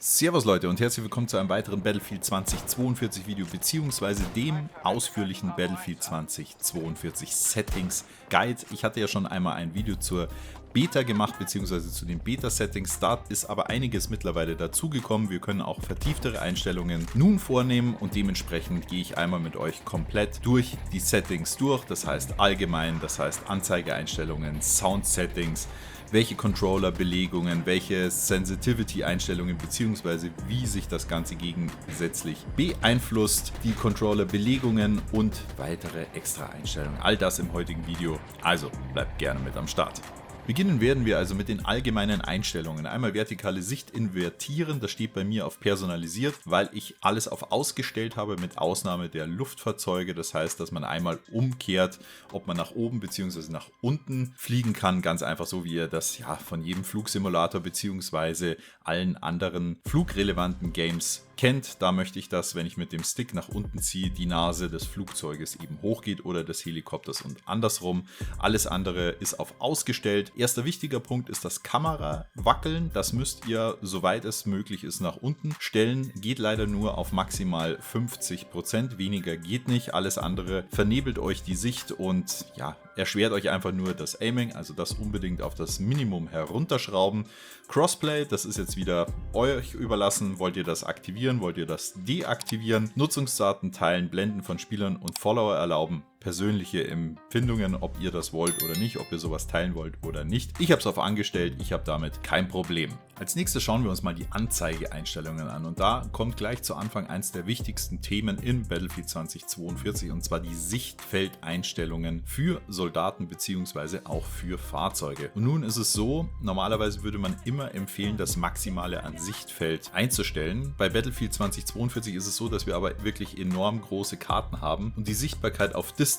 Servus Leute und herzlich willkommen zu einem weiteren Battlefield 2042 Video beziehungsweise dem ausführlichen Battlefield 2042 Settings Guide. Ich hatte ja schon einmal ein Video zur Beta gemacht beziehungsweise zu den Beta-Settings. Da ist aber einiges mittlerweile dazugekommen. Wir können auch vertieftere Einstellungen nun vornehmen und dementsprechend gehe ich einmal mit euch komplett durch die Settings durch. Das heißt allgemein, das heißt Anzeigeeinstellungen, Sound-Settings, welche Controller-Belegungen, welche Sensitivity-Einstellungen bzw. wie sich das Ganze gegensätzlich beeinflusst, die Controller-Belegungen und weitere Extra-Einstellungen. All das im heutigen Video, also bleibt gerne mit am Start. Beginnen werden wir also mit den allgemeinen Einstellungen. Einmal vertikale Sicht invertieren, das steht bei mir auf personalisiert, weil ich alles auf ausgestellt habe mit Ausnahme der Luftfahrzeuge. Das heißt, dass man einmal umkehrt, ob man nach oben bzw. nach unten fliegen kann. Ganz einfach so, wie ihr das ja von jedem Flugsimulator bzw. allen anderen flugrelevanten Games kennt. Da möchte ich, dass, wenn ich mit dem Stick nach unten ziehe, die Nase des Flugzeuges eben hochgeht oder des Helikopters und andersrum. Alles andere ist auf ausgestellt. Erster wichtiger Punkt ist das Kamerawackeln. Das müsst ihr, soweit es möglich ist, nach unten stellen. Geht leider nur auf maximal 50%. Weniger geht nicht. Alles andere vernebelt euch die Sicht und ja, erschwert euch einfach nur das Aiming. Also das unbedingt auf das Minimum herunterschrauben. Crossplay, das ist jetzt wieder euch überlassen. Wollt ihr das aktivieren? Wollt ihr das deaktivieren? Nutzungsdaten teilen, Blenden von Spielern und Follower erlauben. Persönliche Empfindungen, ob ihr das wollt oder nicht, ob ihr sowas teilen wollt oder nicht. Ich habe es auf angestellt, ich habe damit kein Problem. Als nächstes schauen wir uns mal die Anzeigeeinstellungen an und da kommt gleich zu Anfang eins der wichtigsten Themen in Battlefield 2042 und zwar die Sichtfeldeinstellungen für Soldaten bzw. auch für Fahrzeuge. Und nun ist es so, normalerweise würde man immer empfehlen, das Maximale an Sichtfeld einzustellen. Bei Battlefield 2042 ist es so, dass wir aber wirklich enorm große Karten haben und die Sichtbarkeit auf Distance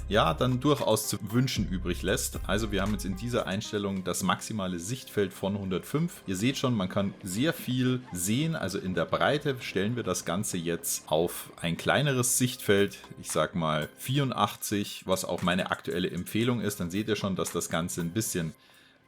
ja dann durchaus zu wünschen übrig lässt. Also wir haben jetzt in dieser Einstellung das maximale Sichtfeld von 105. Ihr seht schon, man kann sehr viel sehen, also in der Breite stellen wir das Ganze jetzt auf ein kleineres Sichtfeld, ich sag mal 84, was auch meine aktuelle Empfehlung ist. Dann seht ihr schon, dass das Ganze ein bisschen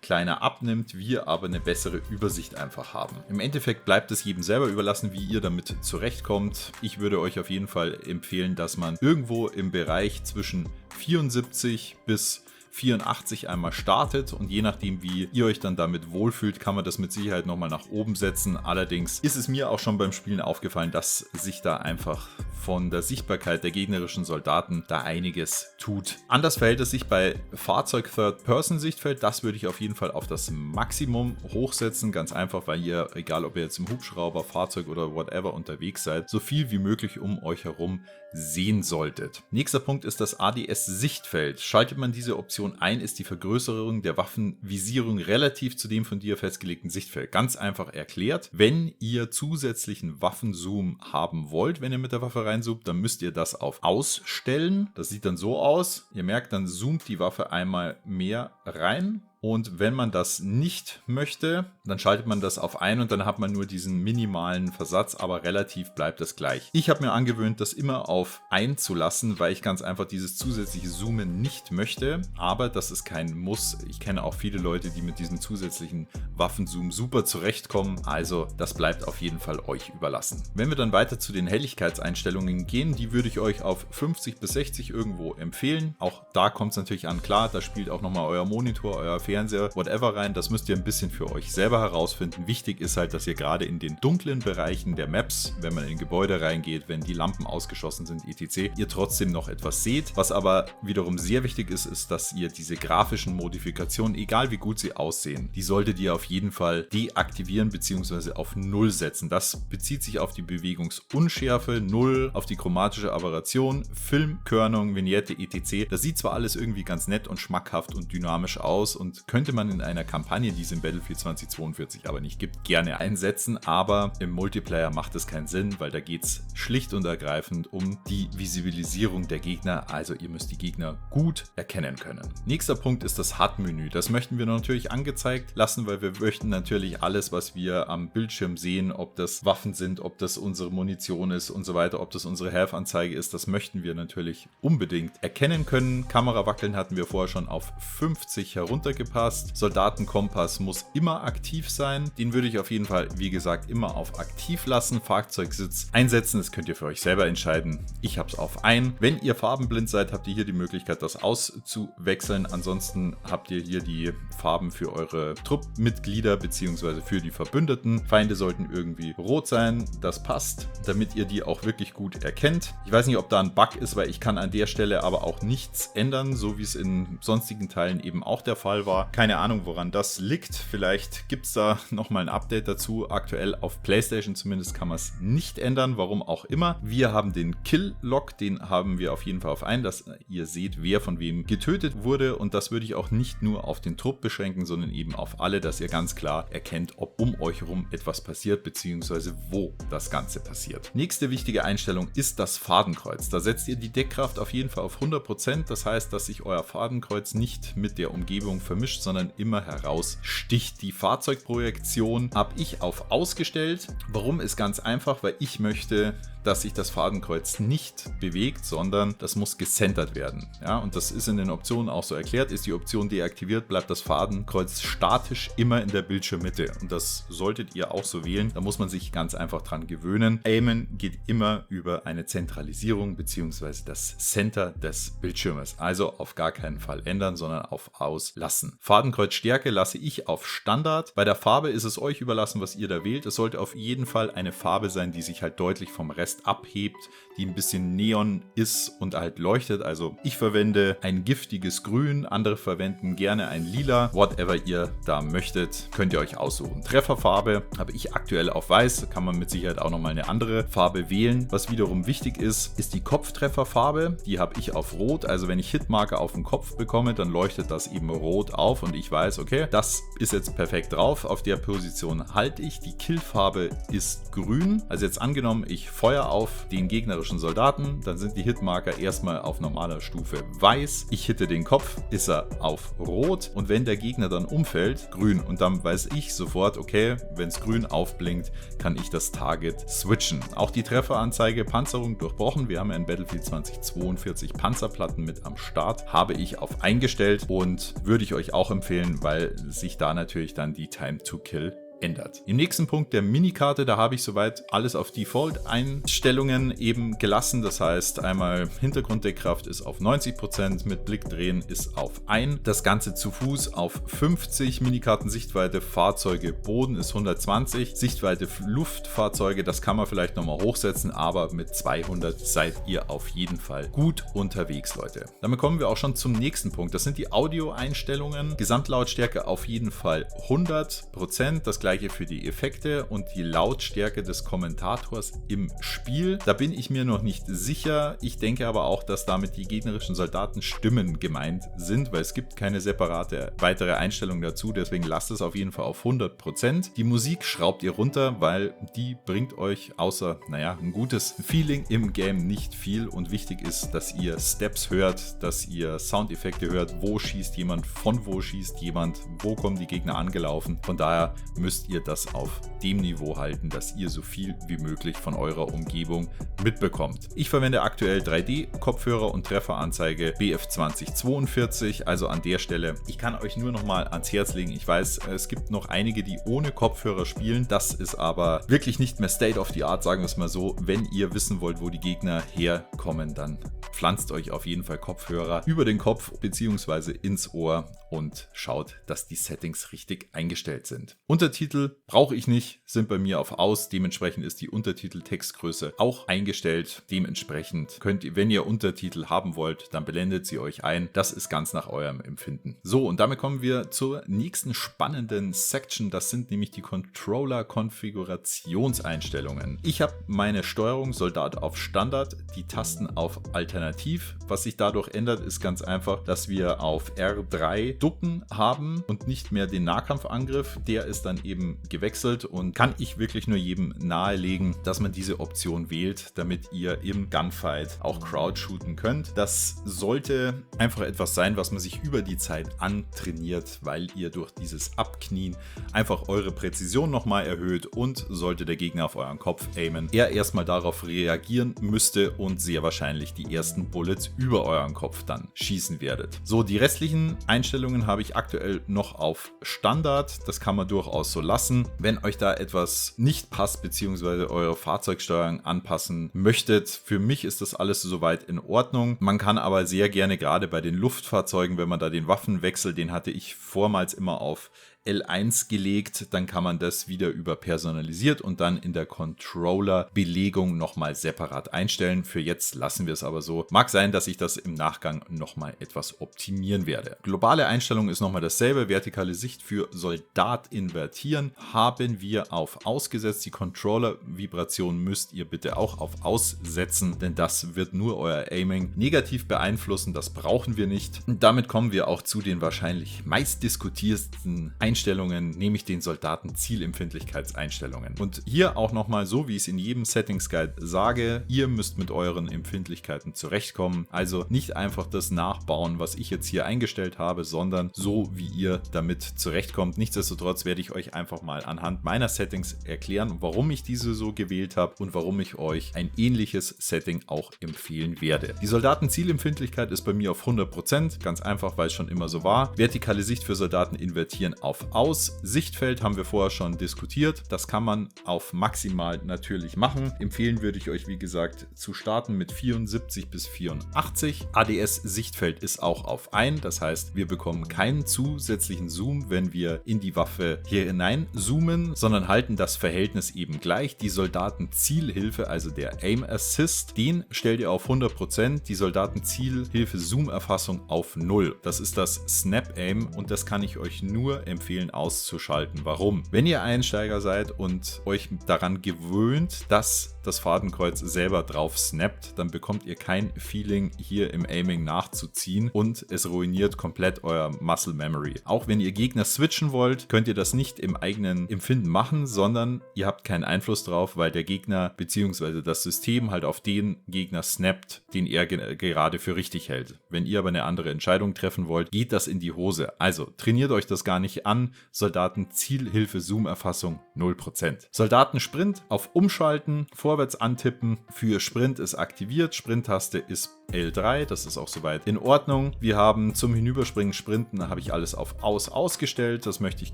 kleiner abnimmt, wir aber eine bessere Übersicht einfach haben. Im Endeffekt bleibt es jedem selber überlassen, wie ihr damit zurechtkommt. Ich würde euch auf jeden Fall empfehlen, dass man irgendwo im Bereich zwischen 74 bis 84 einmal startet und je nachdem, wie ihr euch dann damit wohlfühlt, kann man das mit Sicherheit nochmal nach oben setzen. Allerdings ist es mir auch schon beim Spielen aufgefallen, dass sich da einfach von der Sichtbarkeit der gegnerischen Soldaten da einiges tut. Anders verhält es sich bei Fahrzeug Third-Person-Sichtfeld. Das würde ich auf jeden Fall auf das Maximum hochsetzen. Ganz einfach, weil ihr, egal ob ihr jetzt im Hubschrauber, Fahrzeug oder whatever unterwegs seid, so viel wie möglich um euch herum sehen solltet. Nächster Punkt ist das ADS-Sichtfeld. Schaltet man diese Option ein, ist die Vergrößerung der Waffenvisierung relativ zu dem von dir festgelegten Sichtfeld. Ganz einfach erklärt, wenn ihr zusätzlichen Waffenzoom haben wollt, wenn ihr mit der Waffe reinzoomt, dann müsst ihr das auf Ausstellen. Das sieht dann so aus. Ihr merkt, dann zoomt die Waffe einmal mehr rein. Und wenn man das nicht möchte, dann schaltet man das auf ein und dann hat man nur diesen minimalen Versatz, aber relativ bleibt das gleich. Ich habe mir angewöhnt, das immer auf ein zu lassen, weil ich ganz einfach dieses zusätzliche Zoomen nicht möchte. Aber das ist kein Muss. Ich kenne auch viele Leute, die mit diesem zusätzlichen Waffenzoom super zurechtkommen. Also das bleibt auf jeden Fall euch überlassen. Wenn wir dann weiter zu den Helligkeitseinstellungen gehen, die würde ich euch auf 50 bis 60 irgendwo empfehlen. Auch da kommt es natürlich an, klar, da spielt auch nochmal euer Monitor, euer Fernseher, whatever rein. Das müsst ihr ein bisschen für euch selber herausfinden. Wichtig ist halt, dass ihr gerade in den dunklen Bereichen der Maps, wenn man in Gebäude reingeht, wenn die Lampen ausgeschossen sind, etc., ihr trotzdem noch etwas seht. Was aber wiederum sehr wichtig ist, ist, dass ihr diese grafischen Modifikationen, egal wie gut sie aussehen, die solltet ihr auf jeden Fall deaktivieren bzw. auf 0 setzen. Das bezieht sich auf die Bewegungsunschärfe, 0, auf die chromatische Aberration, Filmkörnung, Vignette, etc. Das sieht zwar alles irgendwie ganz nett und schmackhaft und dynamisch aus und könnte man in einer Kampagne, die es in Battlefield 2042 aber nicht gibt, gerne einsetzen, aber im Multiplayer macht es keinen Sinn, weil da geht es schlicht und ergreifend um die Visibilisierung der Gegner, also ihr müsst die Gegner gut erkennen können. Nächster Punkt ist das HUD-Menü. Das möchten wir natürlich angezeigt lassen, weil wir möchten natürlich alles, was wir am Bildschirm sehen, ob das Waffen sind, ob das unsere Munition ist und so weiter, ob das unsere Health-Anzeige ist, das möchten wir natürlich unbedingt erkennen können. Kamerawackeln hatten wir vorher schon auf 50 heruntergebracht. aufgepasst. Soldatenkompass muss immer aktiv sein. Den würde ich auf jeden Fall, wie gesagt, immer auf aktiv lassen. Fahrzeugsitz einsetzen, das könnt ihr für euch selber entscheiden. Ich habe es auf ein. Wenn ihr farbenblind seid, habt ihr hier die Möglichkeit, das auszuwechseln. Ansonsten habt ihr hier die Farben für eure Truppmitglieder bzw. für die Verbündeten. Feinde sollten irgendwie rot sein, das passt, damit ihr die auch wirklich gut erkennt. Ich weiß nicht, ob da ein Bug ist, weil ich kann an der Stelle aber auch nichts ändern, so wie es in sonstigen Teilen eben auch der Fall war. Keine Ahnung, woran das liegt. Vielleicht gibt es da nochmal ein Update dazu. Aktuell auf PlayStation zumindest kann man es nicht ändern, warum auch immer. Wir haben den Kill-Log, den haben wir auf jeden Fall auf ein, dass ihr seht, wer von wem getötet wurde, und das würde ich auch nicht nur auf den Trupp beschränken, sondern eben auf alle, dass ihr ganz klar erkennt, ob um euch herum etwas passiert, beziehungsweise wo das Ganze passiert. Nächste wichtige Einstellung ist das Fadenkreuz. Da setzt ihr die Deckkraft auf jeden Fall auf 100%. Das heißt, dass sich euer Fadenkreuz nicht mit der Umgebung vermischt, sondern immer heraussticht. Die Fahrzeugprojektion habe ich auf ausgestellt. Warum? Ist ganz einfach, weil ich möchte, dass sich das Fadenkreuz nicht bewegt, sondern das muss gecentert werden. Ja, und das ist in den Optionen auch so erklärt. Ist die Option deaktiviert, bleibt das Fadenkreuz statisch immer in der Bildschirmmitte. Und das solltet ihr auch so wählen. Da muss man sich ganz einfach dran gewöhnen. Aimen geht immer über eine Zentralisierung bzw. das Center des Bildschirmes. Also auf gar keinen Fall ändern, sondern auf Auslassen. Fadenkreuzstärke lasse ich auf Standard. Bei der Farbe ist es euch überlassen, was ihr da wählt. Es sollte auf jeden Fall eine Farbe sein, die sich halt deutlich vom Rest abhebt, die ein bisschen Neon ist und halt leuchtet. Also ich verwende ein giftiges Grün, andere verwenden gerne ein Lila. Whatever ihr da möchtet, könnt ihr euch aussuchen. Trefferfarbe habe ich aktuell auf Weiß, kann man mit Sicherheit auch nochmal eine andere Farbe wählen. Was wiederum wichtig ist, ist die Kopftrefferfarbe. Die habe ich auf Rot, also wenn ich Hitmarker auf den Kopf bekomme, dann leuchtet das eben rot auf und ich weiß, okay, das ist jetzt perfekt drauf. Auf der Position halte ich. Die Killfarbe ist grün. Also jetzt angenommen, ich feuere auf den gegnerischen Soldaten, dann sind die Hitmarker erstmal auf normaler Stufe weiß. Ich hitte den Kopf, ist er auf rot, und wenn der Gegner dann umfällt, grün, und dann weiß ich sofort, okay, wenn es grün aufblinkt, kann ich das Target switchen. Auch die Trefferanzeige Panzerung durchbrochen. Wir haben ja in Battlefield 2042 Panzerplatten mit am Start, habe ich auf eingestellt und würde ich euch auch empfehlen, weil sich da natürlich dann die Time to Kill ändert. Im nächsten Punkt der Minikarte, da habe ich soweit alles auf Default-Einstellungen eben gelassen. Das heißt, einmal Hintergrunddeckkraft ist auf 90%, mit Blickdrehen ist auf 1. Das Ganze zu Fuß auf 50. Minikartensichtweite Fahrzeuge Boden ist 120. Sichtweite Luftfahrzeuge, das kann man vielleicht nochmal hochsetzen, aber mit 200 seid ihr auf jeden Fall gut unterwegs, Leute. Damit kommen wir auch schon zum nächsten Punkt. Das sind die Audio-Einstellungen. Gesamtlautstärke auf jeden Fall 100%. Das gleiche für die Effekte und die Lautstärke des Kommentators im Spiel. Da bin ich mir noch nicht sicher. Ich denke aber auch, dass damit die gegnerischen Soldatenstimmen gemeint sind, weil es gibt keine separate weitere Einstellung dazu. Deswegen lasst es auf jeden Fall auf 100%. Die Musik schraubt ihr runter, weil die bringt euch außer, naja, ein gutes Feeling im Game nicht viel. Und wichtig ist, dass ihr Steps hört, dass ihr Soundeffekte hört. Wo schießt jemand, von wo schießt jemand, wo kommen die Gegner angelaufen. Von daher müsst ihr das auf dem Niveau halten, dass ihr so viel wie möglich von eurer Umgebung mitbekommt. Ich verwende aktuell 3D-Kopfhörer und Trefferanzeige BF2042, also an der Stelle, ich kann euch nur noch mal ans Herz legen, ich weiß, es gibt noch einige, die ohne Kopfhörer spielen, das ist aber wirklich nicht mehr State of the Art, sagen wir es mal so. Wenn ihr wissen wollt, wo die Gegner herkommen, dann pflanzt euch auf jeden Fall Kopfhörer über den Kopf bzw. ins Ohr und schaut, dass die Settings richtig eingestellt sind. Untertitel brauche ich nicht, sind bei mir auf Aus. Dementsprechend ist die Untertitel-Textgröße auch eingestellt. Dementsprechend könnt ihr, wenn ihr Untertitel haben wollt, dann blendet sie euch ein. Das ist ganz nach eurem Empfinden. So, und damit kommen wir zur nächsten spannenden Section. Das sind nämlich die Controller-Konfigurationseinstellungen. Ich habe meine Steuerung Soldat auf Standard, die Tasten auf Alternativ. Was sich dadurch ändert, ist ganz einfach, dass wir auf R3 Ducken haben und nicht mehr den Nahkampfangriff. Der ist dann eben eben gewechselt und kann ich wirklich nur jedem nahelegen, dass man diese Option wählt, damit ihr im Gunfight auch Crowd shooten könnt. Das sollte einfach etwas sein, was man sich über die Zeit antrainiert, weil ihr durch dieses Abknien einfach eure Präzision nochmal erhöht und sollte der Gegner auf euren Kopf aimen, er erstmal darauf reagieren müsste und sehr wahrscheinlich die ersten Bullets über euren Kopf dann schießen werdet. So, die restlichen Einstellungen habe ich aktuell noch auf Standard. Das kann man durchaus so lassen. Wenn euch da etwas nicht passt, beziehungsweise eure Fahrzeugsteuerung anpassen möchtet, für mich ist das alles soweit in Ordnung. Man kann aber sehr gerne, gerade bei den Luftfahrzeugen, wenn man da den Waffenwechsel, den hatte ich vormals immer auf L1 gelegt, dann kann man das wieder über personalisiert und dann in der Controller-Belegung nochmal separat einstellen. Für jetzt lassen wir es aber so. Mag sein, dass ich das im Nachgang nochmal etwas optimieren werde. Globale Einstellung ist nochmal dasselbe. Vertikale Sicht für Soldat invertieren haben wir auf ausgesetzt. Die Controller-Vibration müsst ihr bitte auch auf aussetzen, denn das wird nur euer Aiming negativ beeinflussen. Das brauchen wir nicht. Und damit kommen wir auch zu den wahrscheinlich meistdiskutierten Einstellungen, nämlich den Soldaten-Zielempfindlichkeitseinstellungen. Und hier auch nochmal so, wie ich es in jedem Settings Guide sage, ihr müsst mit euren Empfindlichkeiten zurechtkommen. Also nicht einfach das nachbauen, was ich jetzt hier eingestellt habe, sondern so, wie ihr damit zurechtkommt. Nichtsdestotrotz werde ich euch einfach mal anhand meiner Settings erklären, warum ich diese so gewählt habe und warum ich euch ein ähnliches Setting auch empfehlen werde. Die Soldaten-Zielempfindlichkeit ist bei mir auf 100%, ganz einfach, weil es schon immer so war. Vertikale Sicht für Soldaten invertieren auf aus. Sichtfeld haben wir vorher schon diskutiert. Das kann man auf maximal natürlich machen. Empfehlen würde ich euch, wie gesagt, zu starten mit 74 bis 84. ADS-Sichtfeld ist auch auf 1. Das heißt, wir bekommen keinen zusätzlichen Zoom, wenn wir in die Waffe hier hinein zoomen, sondern halten das Verhältnis eben gleich. Die Soldaten-Zielhilfe, also der Aim Assist, den stellt ihr auf 100%. Die Soldaten-Zielhilfe Zoom-Erfassung auf 0. Das ist das Snap Aim und das kann ich euch nur empfehlen auszuschalten. Warum? Wenn ihr Einsteiger seid und euch daran gewöhnt, dass das Fadenkreuz selber drauf snappt, dann bekommt ihr kein Feeling, hier im Aiming nachzuziehen und es ruiniert komplett euer Muscle Memory. Auch wenn ihr Gegner switchen wollt, könnt ihr das nicht im eigenen Empfinden machen, sondern ihr habt keinen Einfluss drauf, weil der Gegner bzw. das System halt auf den Gegner snappt, den er gerade für richtig hält. Wenn ihr aber eine andere Entscheidung treffen wollt, geht das in die Hose. Also trainiert euch das gar nicht an. Soldaten Zielhilfe Zoom-Erfassung 0%. Soldaten Sprint auf Umschalten, vorwärts antippen. Für Sprint ist aktiviert. Sprint-Taste ist L3, das ist auch soweit in Ordnung. Wir haben zum Hinüberspringen, Sprinten, da habe ich alles auf ausgestellt. Das möchte ich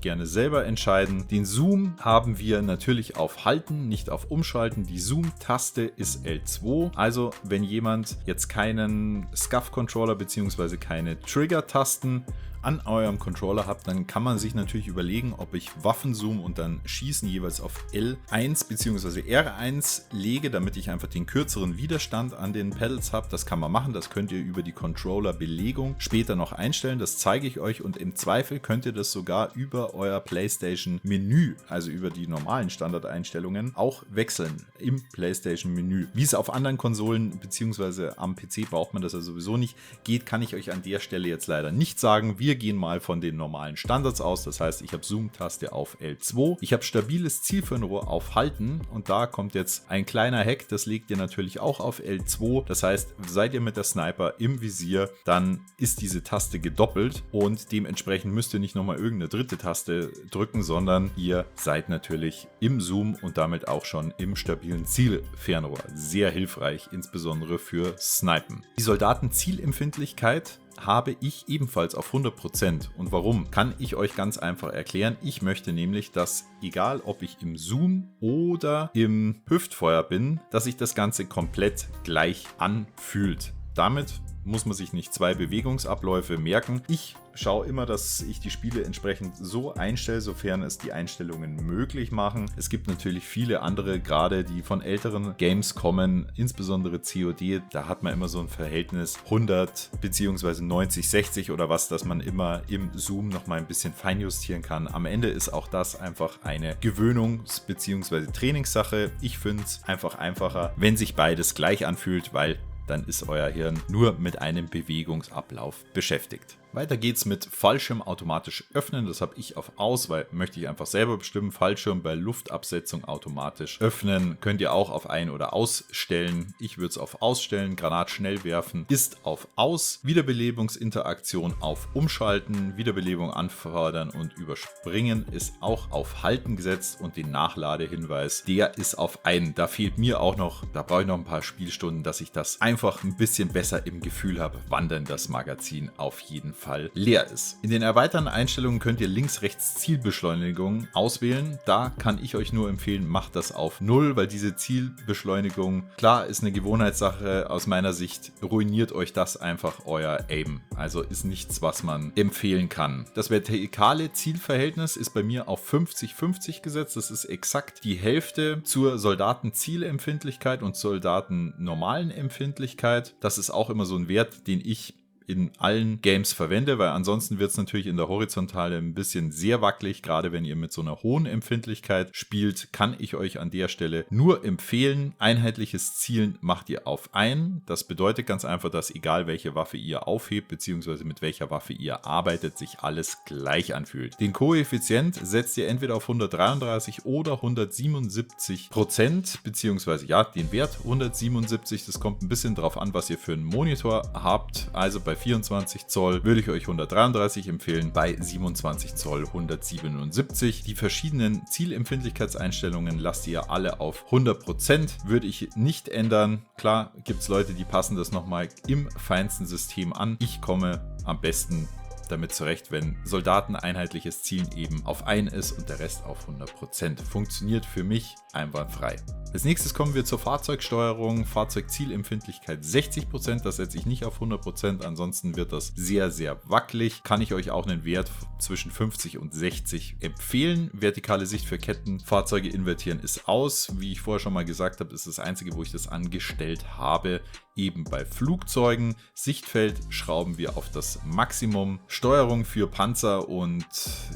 gerne selber entscheiden. Den Zoom haben wir natürlich auf Halten, nicht auf Umschalten. Die Zoom-Taste ist L2. Also wenn jemand jetzt keinen SCUF-Controller bzw. keine Trigger-Tasten an eurem Controller habt, dann kann man sich natürlich überlegen, ob ich Waffenzoom und dann Schießen jeweils auf L1 bzw. R1 lege, damit ich einfach den kürzeren Widerstand an den Pedals habe. Das kann man machen, das könnt ihr über die Controller-Belegung später noch einstellen. Das zeige ich euch und im Zweifel könnt ihr das sogar über euer PlayStation-Menü, also über die normalen Standardeinstellungen, auch wechseln im PlayStation-Menü. Wie es auf anderen Konsolen bzw. am PC braucht man das ja sowieso nicht geht, kann ich euch an der Stelle jetzt leider nicht sagen. Wir gehen mal von den normalen Standards aus. Das heißt, ich habe Zoom-Taste auf L2. Ich habe stabiles Zielfernrohr auf Halten und da kommt jetzt ein kleiner Hack. Das legt ihr natürlich auch auf L2. Das heißt, seid ihr mit der Sniper im Visier, dann ist diese Taste gedoppelt und dementsprechend müsst ihr nicht nochmal irgendeine dritte Taste drücken, sondern ihr seid natürlich im Zoom und damit auch schon im stabilen Zielfernrohr. Sehr hilfreich, insbesondere für Snipen. Die Soldaten-Zielempfindlichkeit habe ich ebenfalls auf 100%. Und warum? Kann ich euch ganz einfach erklären. Ich möchte nämlich, dass egal ob ich im Zoom oder im Hüftfeuer bin, dass sich das Ganze komplett gleich anfühlt. Damit muss man sich nicht zwei Bewegungsabläufe merken. Ich schaue immer, dass ich die Spiele entsprechend so einstelle, sofern es die Einstellungen möglich machen. Es gibt natürlich viele andere, gerade die von älteren Games kommen, insbesondere COD, da hat man immer so ein Verhältnis 100 bzw. 90-60 oder was, dass man immer im Zoom nochmal ein bisschen feinjustieren kann. Am Ende ist auch das einfach eine Gewöhnungs- bzw. Trainingssache. Ich finde es einfach einfacher, wenn sich beides gleich anfühlt, weil dann ist euer Hirn nur mit einem Bewegungsablauf beschäftigt. Weiter geht's mit Fallschirm automatisch öffnen. Das habe ich auf aus, weil möchte ich einfach selber bestimmen. Fallschirm bei Luftabsetzung automatisch öffnen. Könnt ihr auch auf ein- oder ausstellen. Ich würde es auf ausstellen. Granat schnell werfen ist auf aus. Wiederbelebungsinteraktion auf umschalten. Wiederbelebung anfordern und überspringen ist auch auf halten gesetzt. Und den Nachladehinweis, der ist auf ein. Da fehlt mir auch noch, da brauche ich noch ein paar Spielstunden, dass ich das einfach ein bisschen besser im Gefühl habe, wann denn das Magazin auf jeden Fall leer ist. In den erweiterten Einstellungen könnt ihr links, rechts Zielbeschleunigung auswählen. Da kann ich euch nur empfehlen, macht das auf 0, weil diese Zielbeschleunigung, klar, ist eine Gewohnheitssache. Aus meiner Sicht ruiniert euch das einfach euer Aim. Also ist nichts, was man empfehlen kann. Das vertikale Zielverhältnis ist bei mir auf 50-50 gesetzt. Das ist exakt die Hälfte zur Soldatenzielempfindlichkeit und Soldaten-normalen Empfindlichkeit. Das ist auch immer so ein Wert, den ich in allen Games verwende, weil ansonsten wird es natürlich in der Horizontale ein bisschen sehr wackelig. Gerade wenn ihr mit so einer hohen Empfindlichkeit spielt, kann ich euch an der Stelle nur empfehlen, einheitliches Zielen macht ihr auf ein. Das bedeutet ganz einfach, dass egal welche Waffe ihr aufhebt, beziehungsweise mit welcher Waffe ihr arbeitet, sich alles gleich anfühlt. Den Koeffizient setzt ihr entweder auf 133 oder 177%, beziehungsweise ja, den Wert 177. Das kommt ein bisschen drauf an, was ihr für einen Monitor habt. Also bei 24 Zoll würde ich euch 133 empfehlen, bei 27 Zoll 177. Die verschiedenen Zielempfindlichkeitseinstellungen lasst ihr alle auf 100%, würde ich nicht ändern. Klar gibt es Leute, die passen das nochmal im feinsten System an. Ich komme am besten damit zurecht, wenn Soldaten einheitliches Zielen eben auf 1 ist und der Rest auf 100%. Funktioniert für mich einwandfrei. Als nächstes kommen wir zur Fahrzeugsteuerung. Fahrzeugzielempfindlichkeit 60%, das setze ich nicht auf 100%, ansonsten wird das sehr, sehr wackelig. Kann ich euch auch einen Wert zwischen 50 und 60 empfehlen. Vertikale Sicht für Kettenfahrzeuge invertieren ist aus. Wie ich vorher schon mal gesagt habe, ist das einzige, wo ich das angestellt habe, eben bei Flugzeugen. Sichtfeld schrauben wir auf das Maximum. Steuerung für Panzer und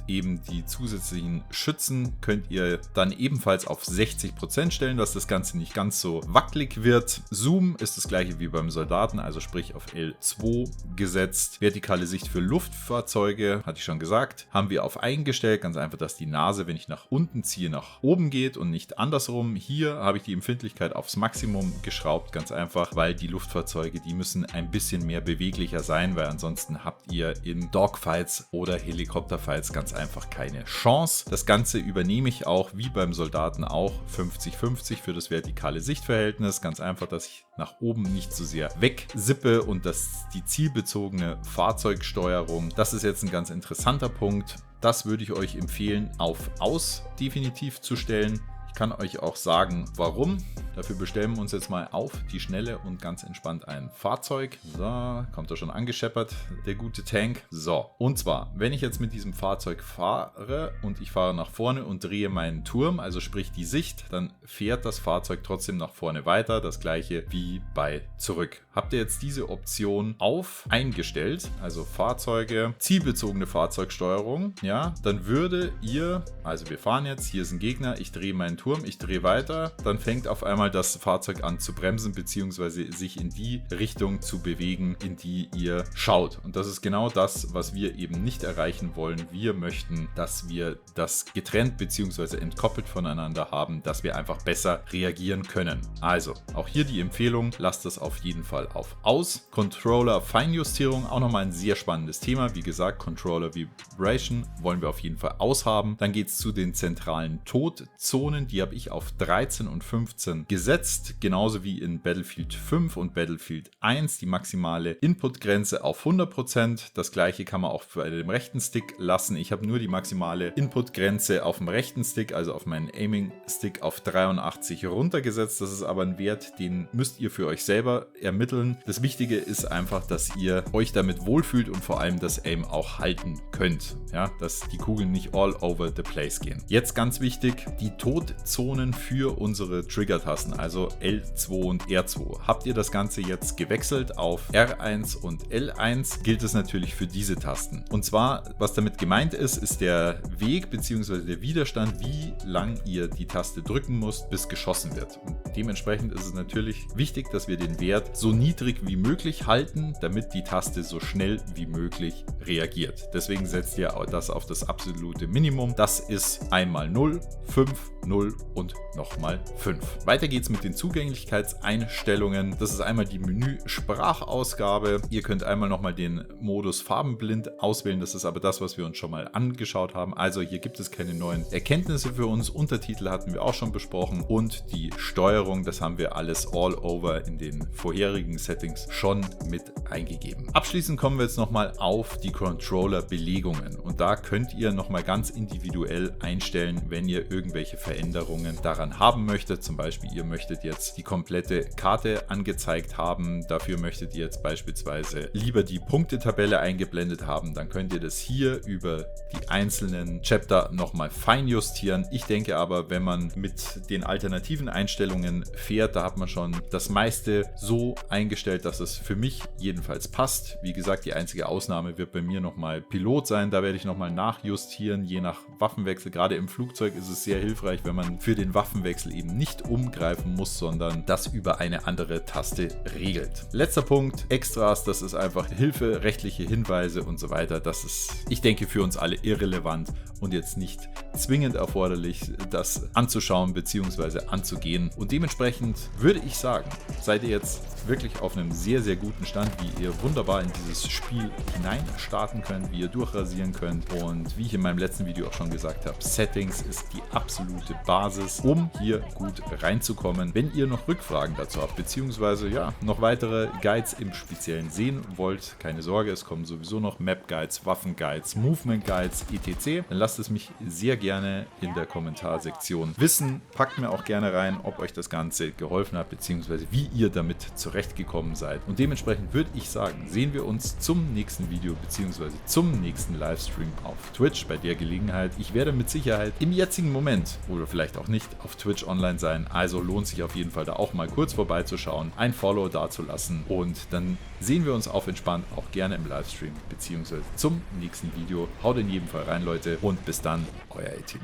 eben die zusätzlichen Schützen könnt ihr dann ebenfalls auf 60% stellen, dass das Ganze nicht ganz so wackelig wird. Zoom ist das gleiche wie beim Soldaten, also sprich auf L2 gesetzt. Vertikale Sicht für Luftfahrzeuge, hatte ich schon gesagt, haben wir auf eingestellt. Ganz einfach, dass die Nase, wenn ich nach unten ziehe, nach oben geht und nicht andersrum. Hier habe ich die Empfindlichkeit aufs Maximum geschraubt, ganz einfach, weil die Luftfahrzeuge, die müssen ein bisschen mehr beweglicher sein, weil ansonsten habt ihr in Dogfights oder Helikopterfights ganz einfach keine Chance. Das Ganze übernehme ich auch, wie beim Soldaten auch, 50-50 für das vertikale Sichtverhältnis. Ganz einfach, dass ich nach oben nicht so sehr wegsippe und dass die zielbezogene Fahrzeugsteuerung, das ist jetzt ein ganz interessanter Punkt. Das würde ich euch empfehlen, auf Aus definitiv zu stellen. Ich kann euch auch sagen, warum. Dafür bestellen wir uns jetzt mal auf die Schnelle und ganz entspannt ein Fahrzeug. So, kommt er schon angescheppert, der gute Tank. So, und zwar, wenn ich jetzt mit diesem Fahrzeug fahre und ich fahre nach vorne und drehe meinen Turm, also sprich die Sicht, dann fährt das Fahrzeug trotzdem nach vorne weiter. Das gleiche wie bei zurück. Habt ihr jetzt diese Option auf eingestellt, also Fahrzeuge, zielbezogene Fahrzeugsteuerung, ja, dann würde ihr, also wir fahren jetzt, hier ist ein Gegner, ich drehe meinen Turm, ich drehe weiter, dann fängt auf einmal das Fahrzeug an zu bremsen, beziehungsweise sich in die Richtung zu bewegen, in die ihr schaut. Und das ist genau das, was wir eben nicht erreichen wollen. Wir möchten, dass wir das getrennt beziehungsweise entkoppelt voneinander haben, dass wir einfach besser reagieren können. Also, auch hier die Empfehlung, lasst das auf jeden Fall auf Aus. Controller Feinjustierung, auch nochmal ein sehr spannendes Thema. Wie gesagt, Controller Vibration wollen wir auf jeden Fall aushaben. Dann geht es zu den zentralen Todzonen, die habe ich auf 13 und 15 gesetzt, genauso wie in Battlefield 5 und Battlefield 1 die maximale Inputgrenze auf 100%. Das gleiche kann man auch bei dem rechten Stick lassen. Ich habe nur die maximale Inputgrenze auf dem rechten Stick, also auf meinen Aiming-Stick auf 83 runtergesetzt. Das ist aber ein Wert, den müsst ihr für euch selber ermitteln. Das Wichtige ist einfach, dass ihr euch damit wohlfühlt und vor allem das Aim auch halten könnt. Ja, dass die Kugeln nicht all over the place gehen. Jetzt ganz wichtig, die Todzonen für unsere Trigger-Tasten. lassen, also L2 und R2. Habt ihr das Ganze jetzt gewechselt auf R1 und L1, gilt es natürlich für diese Tasten. Und zwar, was damit gemeint ist, ist der Weg bzw. der Widerstand, wie lang ihr die Taste drücken müsst, bis geschossen wird. Und dementsprechend ist es natürlich wichtig, dass wir den Wert so niedrig wie möglich halten, damit die Taste so schnell wie möglich reagiert. Deswegen setzt ihr das auf das absolute Minimum. Das ist einmal 0, 5, 0 und nochmal 5. Weiter geht's mit den Zugänglichkeitseinstellungen. Das ist einmal die Menü-Sprachausgabe. Ihr könnt einmal nochmal den Modus farbenblind auswählen. Das ist aber das, was wir uns schon mal angeschaut haben. Also hier gibt es keine neuen Erkenntnisse für uns. Untertitel hatten wir auch schon besprochen und die Steuerung, das haben wir alles all over in den vorherigen Settings schon mit eingegeben. Abschließend kommen wir jetzt nochmal auf die Controller-Belegungen und da könnt ihr nochmal ganz individuell einstellen, wenn ihr irgendwelche Veränderungen daran haben möchtet. Zum Beispiel, ihr möchtet jetzt die komplette Karte angezeigt haben, dafür möchtet ihr jetzt beispielsweise lieber die Punktetabelle eingeblendet haben, dann könnt ihr das hier über die einzelnen Chapter nochmal fein justieren. Ich denke aber, wenn man mit den alternativen Einstellungen fährt, da hat man schon das meiste so eingestellt, dass es für mich jedenfalls passt. Wie gesagt, die einzige Ausnahme wird bei mir nochmal Pilot sein. Da werde ich nochmal nachjustieren, je nach Waffenwechsel. Gerade im Flugzeug ist es sehr hilfreich, wenn man für den Waffenwechsel eben nicht umgreifen muss, sondern das über eine andere Taste regelt. Letzter Punkt, Extras, das ist einfach Hilfe, rechtliche Hinweise und so weiter. Das ist, ich denke, für uns alle irrelevant und jetzt nicht zwingend erforderlich, das anzuschauen bzw. anzugehen. Und dementsprechend würde ich sagen, seid ihr jetzt wirklich auf einem sehr, sehr guten Stand, wie ihr wunderbar in dieses Spiel hinein starten könnt, wie ihr durchrasieren könnt und wie ich in meinem letzten Video auch schon gesagt habe, Settings ist die absolute Basis, um hier gut reinzukommen. Wenn ihr noch Rückfragen dazu habt, beziehungsweise ja, noch weitere Guides im Speziellen sehen wollt, keine Sorge, es kommen sowieso noch Map Guides, Waffen Guides, Movement Guides, etc. Dann lasst es mich sehr gerne in der Kommentarsektion wissen. Packt mir auch gerne rein, ob euch das Ganze geholfen hat, beziehungsweise wie ihr damit zurechtgekommen seid. Und dementsprechend würde ich sagen, sehen wir uns zum nächsten Video, beziehungsweise zum nächsten Livestream auf Twitch bei der Gelegenheit. Ich werde mit Sicherheit im jetzigen Moment oder vielleicht auch nicht auf Twitch online sein, also lohnt sich auf jeden Fall da auch mal kurz vorbeizuschauen, ein Follow dazulassen und dann sehen wir uns auf entspannt auch gerne im Livestream, beziehungsweise zum nächsten Video. Haut in jedem Fall rein, Leute, und bis dann, euer A-Team.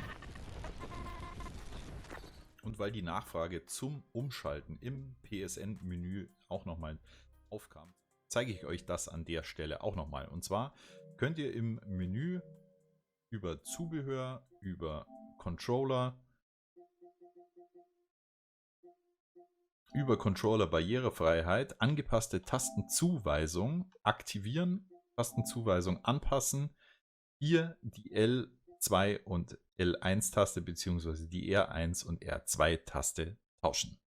Und weil die Nachfrage zum Umschalten im PSN-Menü auch nochmal aufkam, zeige ich euch das an der Stelle auch nochmal. Und zwar könnt ihr im Menü über Zubehör, über Controller, über Controller Barrierefreiheit, angepasste Tastenzuweisung aktivieren, Tastenzuweisung anpassen, hier die L2 und L1 Taste bzw. die R1 und R2 Taste tauschen.